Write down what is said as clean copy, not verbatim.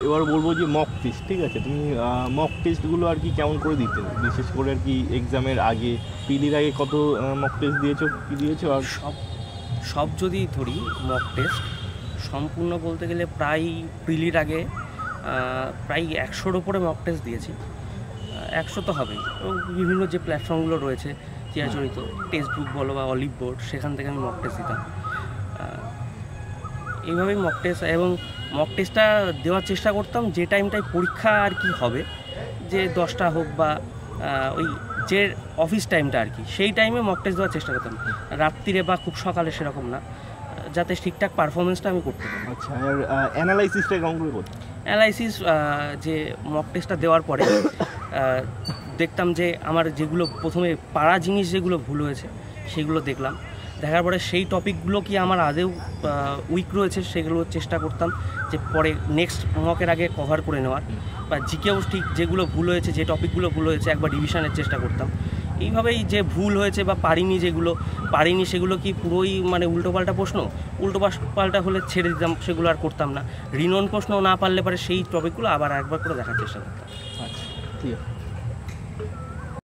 এবার বলবো যে মক টেস্ট, ঠিক আছে, তুমি মক টেস্টগুলো আর কি কেমন করে দিতে, বিশেষ করে আর কি এক্সামের আগে, পিলির আগে কত মক টেস্ট দিয়েছো, কি দিয়েছো? আর সব যদি ধরি মক টেস্ট সম্পূর্ণ বলতে গেলে প্রায় প্রিলির আগে প্রায় 100-র ওপরে মক টেস্ট দিয়েছি। 100 তো হবেই, এবং বিভিন্ন যে প্ল্যাটফর্মগুলো রয়েছে চিরাচরিত টেক্সট বুক বলো বা অলিভ বোর্ড, সেখান থেকে আমি মক টেস্ট দিতাম। এইভাবেই মক টেস্ট, এবং মক টেস্টটা দেওয়ার চেষ্টা করতাম যে টাইমটায় পরীক্ষা আর কি হবে, যে 10টা হোক বা ওই যে অফিস টাইমটা আর কি, সেই টাইমে মক টেস্ট দেওয়ার চেষ্টা করতাম, রাত্রিরে বা খুব সকালে সেরকম না, যাতে ঠিকঠাক পারফরমেন্সটা আমি করতে পারি। আচ্ছা, আর অ্যানালাইসিসটা কেমন করে করতে? অ্যানালাইসিস যে মক টেস্টটা দেওয়ার পরে দেখতাম যে আমার যেগুলো প্রথমে পাড়া জিনিস যেগুলো ভুল হয়েছে সেগুলো দেখলাম, দেখার পরে সেই টপিকগুলো কি আমার আদেও উইক রয়েছে সেগুলো চেষ্টা করতাম যে পরে নেক্সট মকের আগে কভার করে নেওয়ার, বা জিকেও ঠিক যেগুলো ভুল হয়েছে, যে টপিকগুলো ভুল হয়েছে একবার রিভিশনের চেষ্টা করতাম। এইভাবেই যে ভুল হয়েছে বা যেগুলো পারিনি সেগুলো কি পুরোই মানে উল্টোপাল্টা প্রশ্ন, পাল্টা হলে ছেড়ে দিতাম, সেগুলো আর করতাম না। রিনন প্রশ্ন না পারলে পরে সেই টপিকগুলো আবার একবার করে দেখার চেষ্টা করতাম। আচ্ছা, ঠিক আছে।